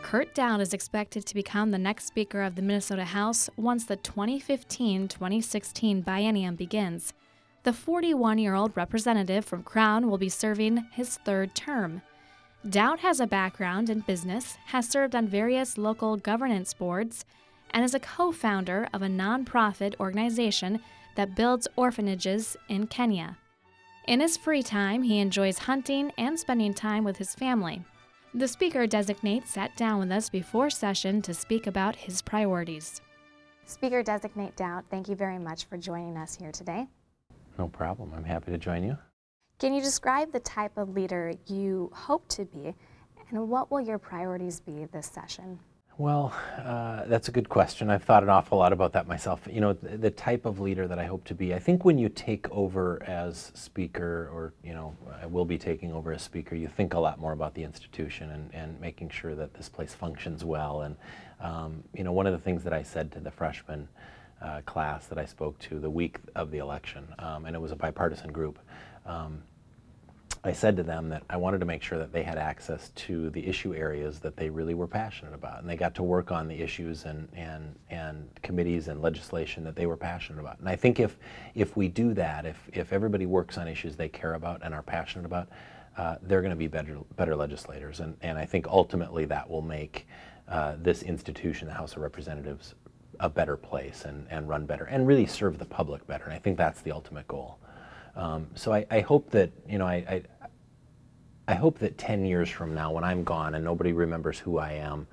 Kurt Daudt is expected to become the next Speaker of the Minnesota House once the 2015-2016 biennium begins. The 41-year-old representative from Crown will be serving his third term. Daudt has a background in business, has served on various local governance boards, and is a co-founder of a nonprofit organization that builds orphanages in Kenya. In his free time, he enjoys hunting and spending time with his family. The Speaker-designate sat down with us before session to speak about his priorities. Speaker-designate Daudt, thank you very much for joining us here today. No problem. I'm happy to join you. Can you describe the type of leader you hope to be, and what will your priorities be this session? Well, that's a good question. I've thought an awful lot about that myself. You know, the type of leader that I hope to be, I think when you take over as Speaker, or, you know, I will be taking over as Speaker, you think a lot more about the institution and making sure that this place functions well. And, you know, one of the things that I said to the freshman class that I spoke to the week of the election, and it was a bipartisan group, I said to them that I wanted to make sure that they had access to the issue areas that they really were passionate about, and they got to work on the issues and committees and legislation that they were passionate about. And I think if we do that, if everybody works on issues they care about and are passionate about, they're going to be better legislators. And I think ultimately that will make this institution, the House of Representatives, a better place and run better and really serve the public better. And I think that's the ultimate goal. So I hope that, you know, I hope that 10 years from now, when I'm gone and nobody remembers who I am,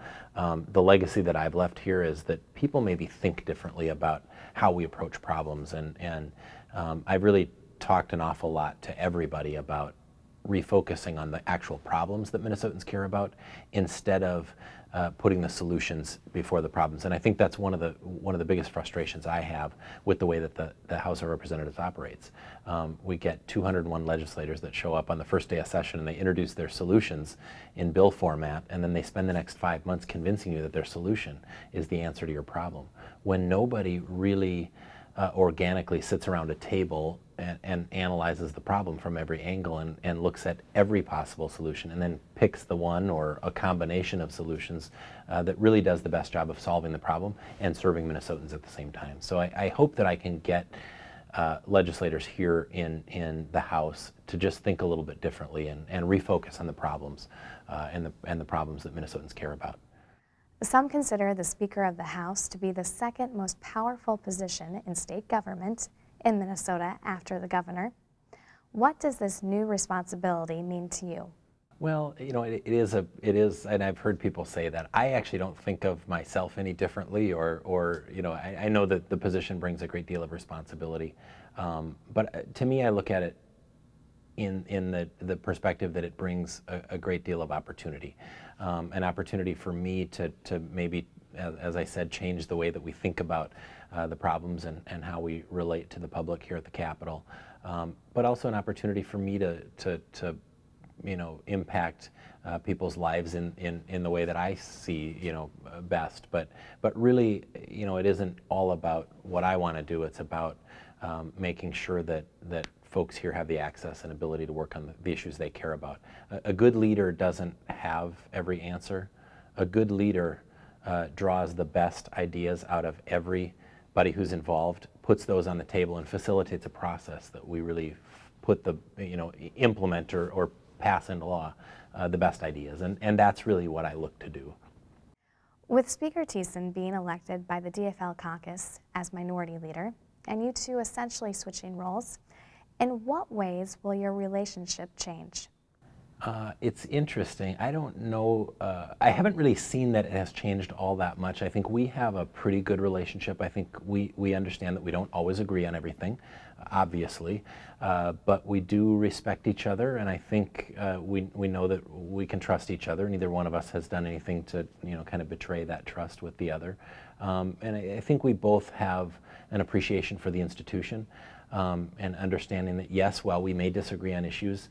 the legacy that I've left here is that people maybe think differently about how we approach problems. And I've really talked an awful lot to everybody about refocusing on the actual problems that Minnesotans care about instead of putting the solutions before the problems. And I think that's one of the biggest frustrations I have with the way that the House of Representatives operates. We get 201 legislators that show up on the first day of session and they introduce their solutions in bill format, and then they spend the next 5 months convincing you that their solution is the answer to your problem, when nobody really organically sits around a table and analyzes the problem from every angle and looks at every possible solution and then picks the one or a combination of solutions that really does the best job of solving the problem and serving Minnesotans at the same time. So I hope that I can get legislators here in the House to just think a little bit differently and refocus on the problems and the problems that Minnesotans care about. Some consider the Speaker of the House to be the second most powerful position in state government in Minnesota after the governor. What does this new responsibility mean to you? Well, you know, it is, and I've heard people say that. I actually don't think of myself any differently, or you know, I know that the position brings a great deal of responsibility, but to me, I look at it in the perspective that it brings a great deal of opportunity. An opportunity for me to maybe, as I said, change the way that we think about the problems and how we relate to the public here at the Capitol, but also an opportunity for me to you know, impact people's lives in the way that I see, you know, best. But really, you know, it isn't all about what I want to do. It's about making sure that folks here have the access and ability to work on the issues they care about. A good leader doesn't have every answer. A good leader draws the best ideas out of everybody who's involved, puts those on the table, and facilitates a process that we really put implement or pass into law the best ideas. And that's really what I look to do. With Speaker Thiessen being elected by the DFL caucus as minority leader, and you two essentially switching roles, in what ways will your relationship change? It's interesting. I don't know. I haven't really seen that it has changed all that much. I think we have a pretty good relationship. I think we understand that we don't always agree on everything, obviously, but we do respect each other, and I think we know that we can trust each other. Neither one of us has done anything to, you know, kind of betray that trust with the other. And I think we both have an appreciation for the institution. And understanding that, yes, while we may disagree on issues,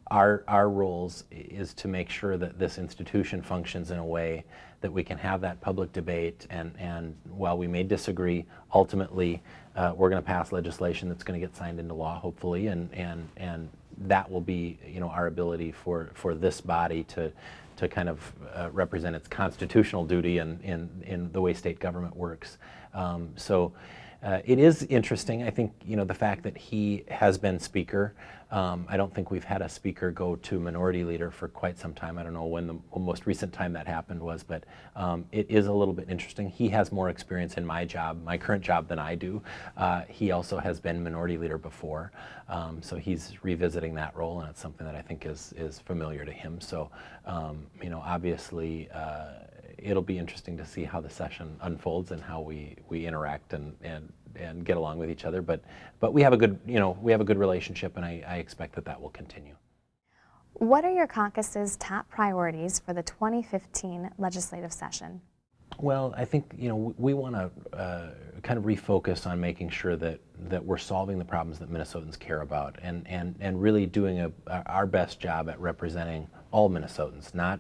our roles is to make sure that this institution functions in a way that we can have that public debate, and while we may disagree, ultimately we're going to pass legislation that's going to get signed into law, hopefully, and that will be, you know, our ability for this body to kind of represent its constitutional duty in the way state government works. It is interesting, I think, the fact that he has been Speaker. I don't think we've had a Speaker go to Minority Leader for quite some time. I don't know when the most recent time that happened was, but it is a little bit interesting. He has more experience in my current job, than I do. He also has been Minority Leader before, so he's revisiting that role, and it's something that I think is familiar to him. So, obviously, it'll be interesting to see how the session unfolds and how we interact and get along with each other. But we have a good relationship, and I expect that will continue. What are your caucus's top priorities for the 2015 legislative session? Well, I think we want to kind of refocus on making sure that we're solving the problems that Minnesotans care about, and really doing our best job at representing all Minnesotans, not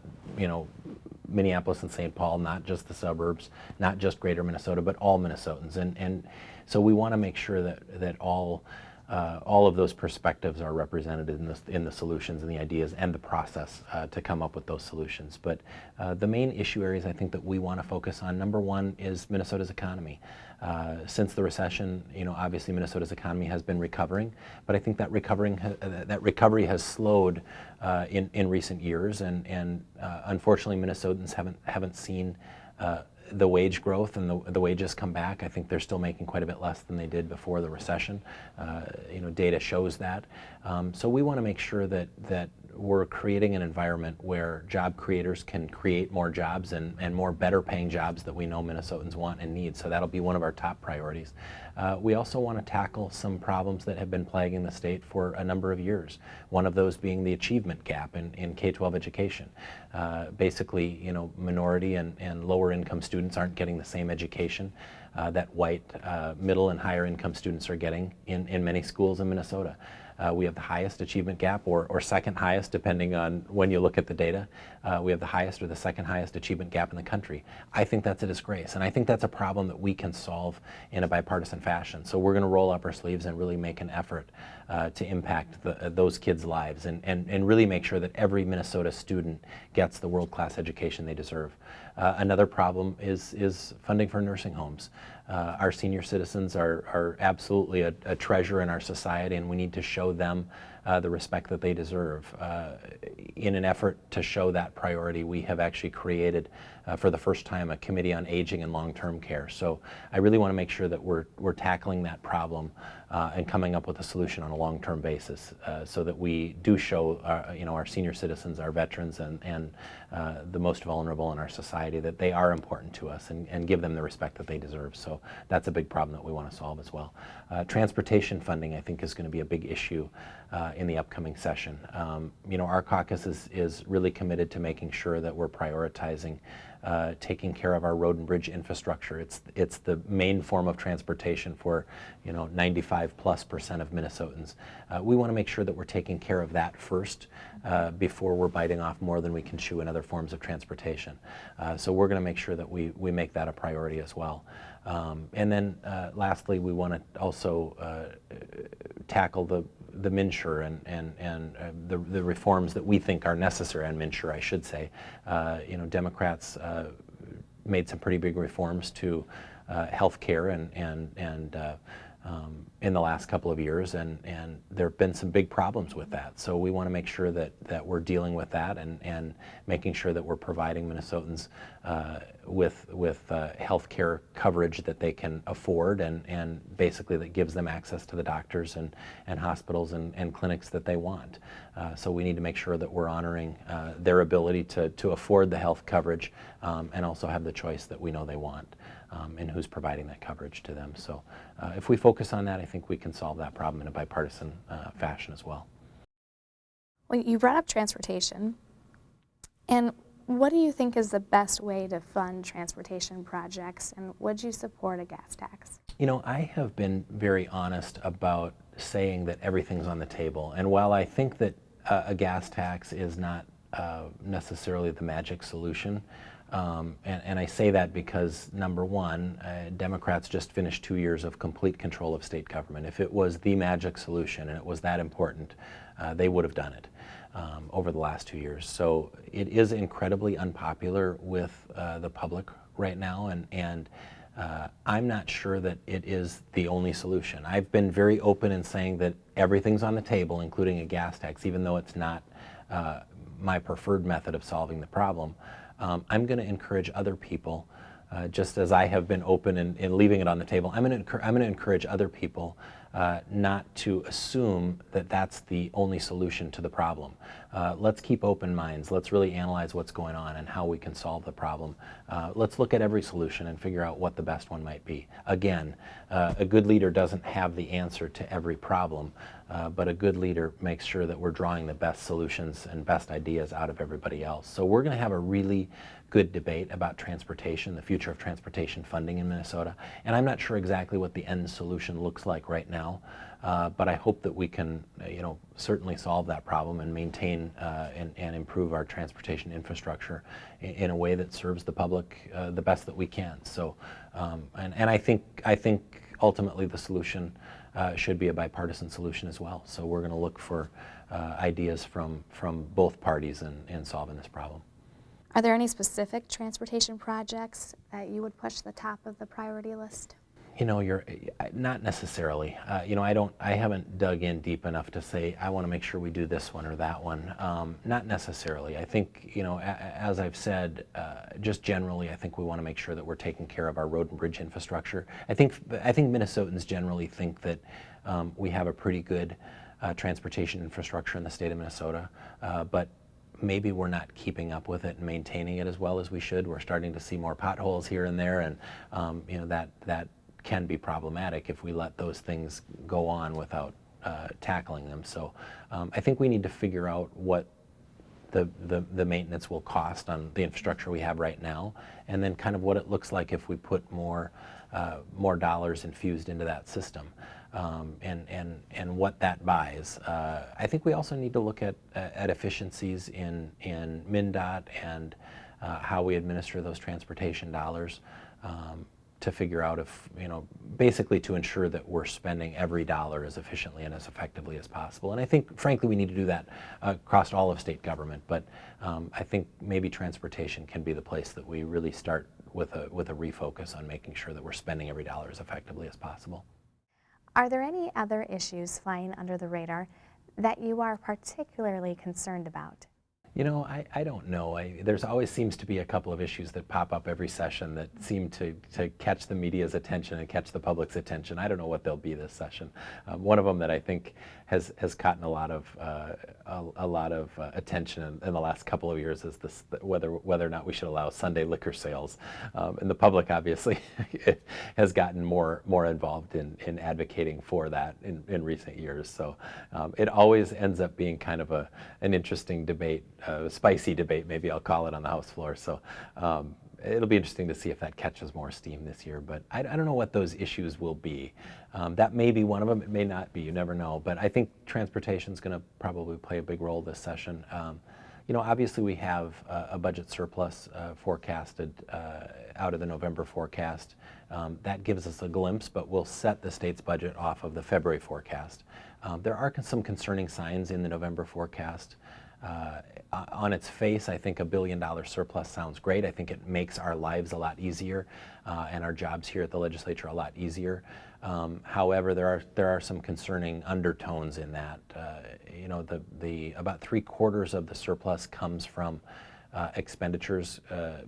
Minneapolis and St. Paul, not just the suburbs, not just Greater Minnesota, but all Minnesotans, and so we want to make sure that all of those perspectives are represented in the solutions and the ideas and the process to come up with those solutions. But the main issue areas I think that we want to focus on, number one, is Minnesota's economy. Since the recession, obviously Minnesota's economy has been recovering, but I think that recovery has slowed in recent years, and unfortunately Minnesotans haven't seen the wage growth and the wages come back. I think they're still making quite a bit less than they did before the recession. Data shows that. So we want to make sure that we're creating an environment where job creators can create more jobs and more better paying jobs that we know Minnesotans want and need. So that'll be one of our top priorities. We also want to tackle some problems that have been plaguing the state for a number of years. One of those being the achievement gap in K-12 education. Basically, minority and lower income students aren't getting the same education that white middle and higher income students are getting in many schools in Minnesota. We have the highest achievement gap, or second highest, depending on when you look at the data. We have the highest or the second highest achievement gap in the country. I think that's a disgrace, and I think that's a problem that we can solve in a bipartisan fashion. So we're going to roll up our sleeves and really make an effort to impact those kids' lives and really make sure that every Minnesota student gets the world-class education they deserve. Another problem is funding for nursing homes. Our senior citizens are absolutely a treasure in our society, and we need to show them the respect that they deserve. In an effort to show that priority, we have actually created, for the first time, a committee on aging and long-term care. So I really want to make sure that we're tackling that problem and coming up with a solution on a long-term basis, so that we do show our senior citizens, our veterans, and the most vulnerable in our society that they are important to us, and give them the respect that they deserve. So that's a big problem that we want to solve as well. Transportation funding, I think, is going to be a big issue in the upcoming session. Our caucus is really committed to making sure that we're prioritizing taking care of our road and bridge infrastructure. It's the main form of transportation for 95+% of Minnesotans. We want to make sure that we're taking care of that first before we're biting off more than we can chew in other forms of transportation. So we're going to make sure that we make that a priority as well. And then lastly, we want to also tackle the MNsure and the reforms that we think are necessary on MNsure, I should say. Democrats made some pretty big reforms to health care and in the last couple of years, and there have been some big problems with that. So we want to make sure that we're dealing with that and making sure that we're providing Minnesotans with health care coverage that they can afford, and basically that gives them access to the doctors and hospitals and clinics that they want. So we need to make sure that we're honoring their ability to afford the health coverage and also have the choice that we know they want. And who's providing that coverage to them. So if we focus on that, I think we can solve that problem in a bipartisan fashion as well. Well, you brought up transportation, and what do you think is the best way to fund transportation projects, and would you support a gas tax? I have been very honest about saying that everything's on the table, and while I think that a gas tax is not necessarily the magic solution, And I say that because, number one, Democrats just finished 2 years of complete control of state government. If it was the magic solution and it was that important, they would have done it over the last 2 years. So it is incredibly unpopular with the public right now, and I'm not sure that it is the only solution. I've been very open in saying that everything's on the table, including a gas tax, even though it's not my preferred method of solving the problem. I'm going to encourage other people, just as I have been open in leaving it on the table, I'm going to encourage other people not to assume that that's the only solution to the problem. Let's keep open minds. Let's really analyze what's going on and how we can solve the problem. Let's look at every solution and figure out what the best one might be. Again, a good leader doesn't have the answer to every problem, but a good leader makes sure that we're drawing the best solutions and best ideas out of everybody else. So we're going to have a really good debate about transportation, the future of transportation funding in Minnesota. And I'm not sure exactly what the end solution looks like right now, but I hope that we can, certainly solve that problem and maintain and improve our transportation infrastructure in a way that serves the public the best that we can. So, and I think ultimately the solution should be a bipartisan solution as well. So we're going to look for ideas from both parties in solving this problem. Are there any specific transportation projects that you would push to the top of the priority list? You're not necessarily. I haven't dug in deep enough to say I want to make sure we do this one or that one. Not necessarily. I think, as I've said, just generally, I think we want to make sure that we're taking care of our road and bridge infrastructure. I think Minnesotans generally think that we have a pretty good transportation infrastructure in the state of Minnesota, but maybe we're not keeping up with it and maintaining it as well as we should. We're starting to see more potholes here and there, and that can be problematic if we let those things go on without tackling them. So I think we need to figure out what the maintenance will cost on the infrastructure we have right now, and then kind of what it looks like if we put more dollars infused into that system. And what that buys. I think we also need to look at efficiencies in MnDOT and how we administer those transportation dollars to figure out if, basically to ensure that we're spending every dollar as efficiently and as effectively as possible. And I think, frankly, we need to do that across all of state government, but I think maybe transportation can be the place that we really start with a refocus on making sure that we're spending every dollar as effectively as possible. Are there any other issues flying under the radar that you are particularly concerned about? I don't know. There's always seems to be a couple of issues that pop up every session that seem to catch the media's attention and catch the public's attention. I don't know what they'll be this session. One of them that I think has gotten a lot of attention in the last couple of years is this, whether or not we should allow Sunday liquor sales. And the public obviously has gotten more involved in advocating for that in recent years. So it always ends up being kind of an interesting debate. Spicy debate, maybe I'll call it, on the House floor. So it'll be interesting to see if that catches more steam this year. But I don't know what those issues will be. That may be one of them. It may not be. You never know. But I think transportation is going to probably play a big role this session. Obviously we have a budget surplus forecasted out of the November forecast. That gives us a glimpse, but we'll set the state's budget off of the February forecast. There are some concerning signs in the November forecast. On its face, I think $1 billion surplus sounds great. I think it makes our lives a lot easier and our jobs here at the legislature a lot easier. However, there are some concerning undertones in that. About 3/4 of the surplus comes from expenditures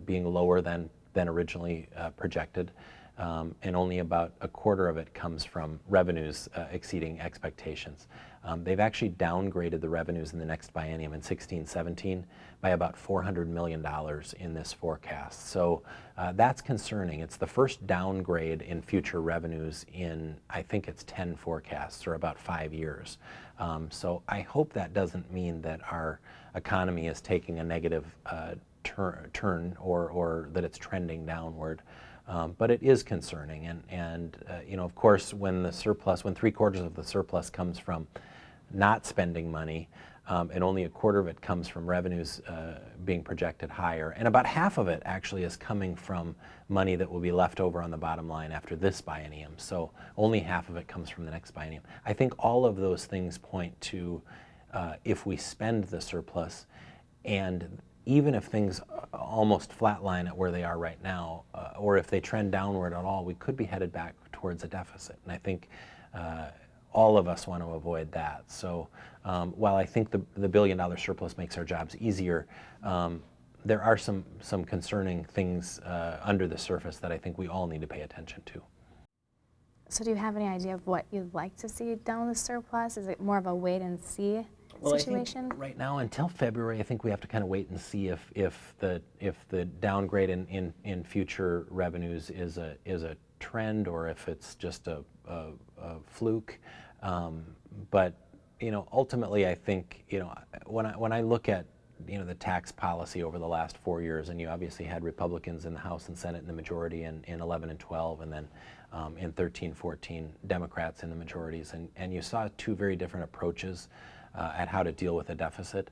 being lower than originally projected. And only about 1/4 of it comes from revenues exceeding expectations. They've actually downgraded the revenues in the next biennium in 16-17 by about $400 million in this forecast. So that's concerning. It's the first downgrade in future revenues in, I think it's 10 forecasts, or about 5 years. So I hope that doesn't mean that our economy is taking a negative turn or that it's trending downward. But it is concerning, and of course, when 3/4 of the surplus comes from not spending money, and only a quarter of it comes from revenues being projected higher. And about half of it actually is coming from money that will be left over on the bottom line after this biennium. So only half of it comes from the next biennium. I think all of those things point to if we spend the surplus, and even if things almost flatline at where they are right now, or if they trend downward at all, we could be headed back towards a deficit. And I think all of us want to avoid that. So while I think the billion-dollar surplus makes our jobs easier, there are some concerning things under the surface that I think we all need to pay attention to. So do you have any idea of what you'd like to see done with the surplus? Is it more of a wait and see situation? I think right now, until February, I think we have to kind of wait and see if the downgrade in future revenues is a trend or if it's just a fluke. But ultimately, I think when I look at the tax policy over the last 4 years, and you obviously had Republicans in the House and Senate in the majority in 11 and 12, and then in 13, 14, Democrats in the majorities, and you saw two very different approaches at how to deal with a deficit.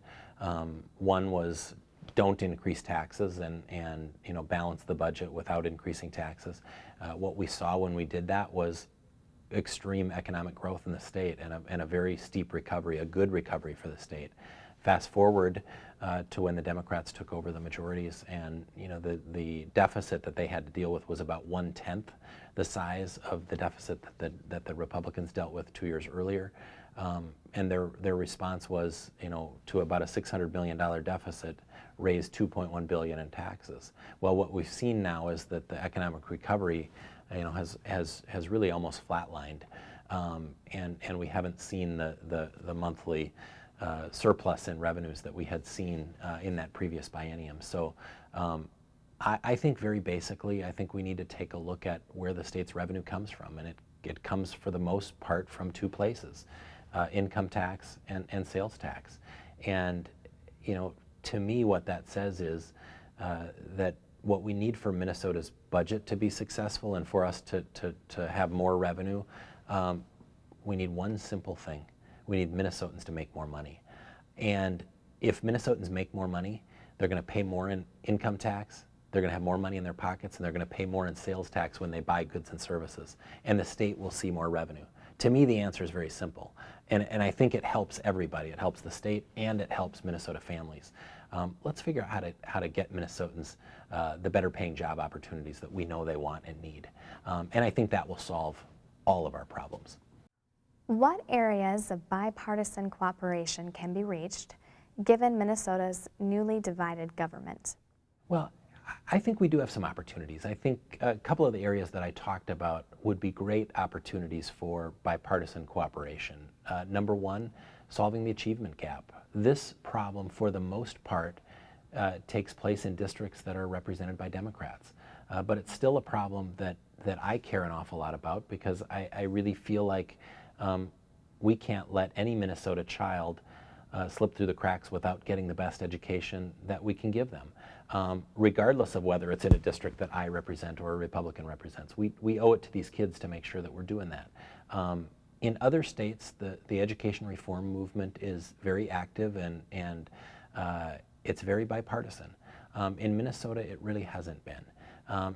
One was don't increase taxes and balance the budget without increasing taxes. What we saw when we did that was extreme economic growth in the state and a very steep recovery, a good recovery for the state. Fast forward to when the Democrats took over the majorities, and the deficit that they had to deal with was about 1/10 the size of the deficit that the Republicans dealt with 2 years earlier. And their response was, to about a $600 million deficit, raise $2.1 billion in taxes. Well, what we've seen now is that the economic recovery, has really almost flatlined, and we haven't seen the monthly surplus in revenues that we had seen in that previous biennium. So I think very basically, I think we need to take a look at where the state's revenue comes from, and it comes for the most part from two places. Income tax and sales tax. And to me what that says is that what we need for Minnesota's budget to be successful and for us to have more revenue, we need one simple thing. We need Minnesotans to make more money. And if Minnesotans make more money, they're going to pay more in income tax, they're going to have more money in their pockets, and they're going to pay more in sales tax when they buy goods and services. And the state will see more revenue. To me, the answer is very simple. And I think it helps everybody. It helps the state and it helps Minnesota families. Let's figure out how to get Minnesotans the better paying job opportunities that we know they want and need. And I think that will solve all of our problems. What areas of bipartisan cooperation can be reached given Minnesota's newly divided government? Well, I think we do have some opportunities. I think a couple of the areas that I talked about would be great opportunities for bipartisan cooperation. Number one, solving the achievement gap. This problem, for the most part, takes place in districts that are represented by Democrats. But it's still a problem that I care an awful lot about, because I really feel like we can't let any Minnesota child slip through the cracks without getting the best education that we can give them. Regardless of whether it's in a district that I represent or a Republican represents. We owe it to these kids to make sure that we're doing that. In other states, the education reform movement is very active and it's very bipartisan. In Minnesota, it really hasn't been.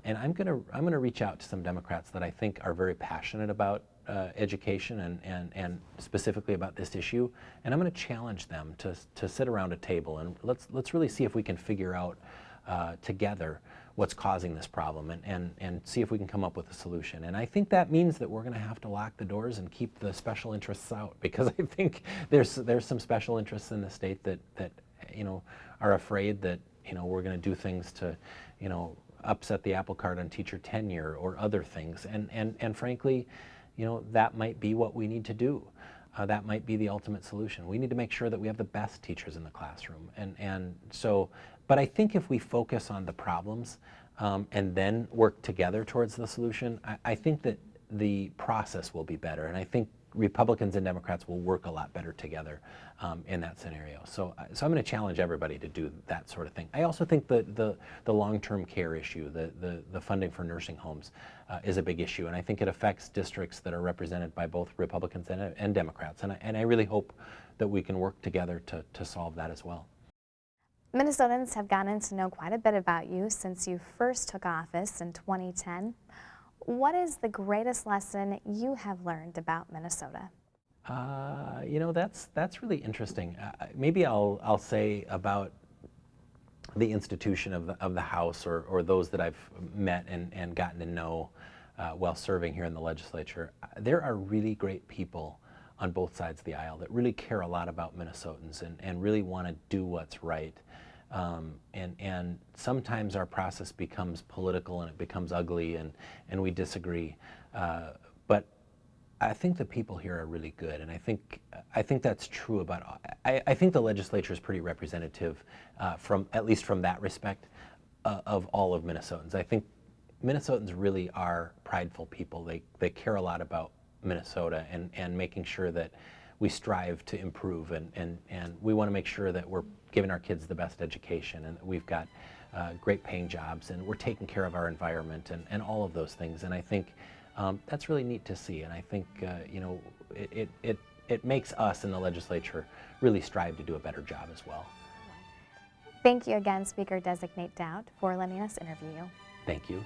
And I'm gonna reach out to some Democrats that I think are very passionate about education and specifically about this issue, and I'm going to challenge them to sit around a table and let's really see if we can figure out together what's causing this problem and see if we can come up with a solution. And I think that means that we're going to have to lock the doors and keep the special interests out, because I think there's some special interests in the state that are afraid that we're going to do things to upset the apple cart on teacher tenure or other things, and frankly, that might be what we need to do. That might be the ultimate solution. We need to make sure that we have the best teachers in the classroom. But I think if we focus on the problems and then work together towards the solution, I think that the process will be better. And I think Republicans and Democrats will work a lot better together in that scenario. So I'm going to challenge everybody to do that sort of thing. I also think the long-term care issue, the funding for nursing homes is a big issue, and I think it affects districts that are represented by both Republicans and Democrats, and I really hope that we can work together to solve that as well. Minnesotans have gotten to know quite a bit about you since you first took office in 2010. What is the greatest lesson you have learned about Minnesota? You know, that's really interesting. Maybe I'll say about the institution of the House, or those that I've met and gotten to know while serving here in the legislature. There are really great people on both sides of the aisle that really care a lot about Minnesotans and really want to do what's right. And sometimes our process becomes political and it becomes ugly, and we disagree. But I think the people here are really good, and I think that's true about. I think the legislature is pretty representative, at least from that respect, of all of Minnesotans. I think Minnesotans really are prideful people. They care a lot about Minnesota and making sure that we strive to improve, and we want to make sure that we're giving our kids the best education, and that we've got great paying jobs, and we're taking care of our environment, and all of those things. And I think that's really neat to see, and I think you know, it makes us in the legislature really strive to do a better job as well. Thank you again, Speaker-designate Daudt, for letting us interview you. Thank you.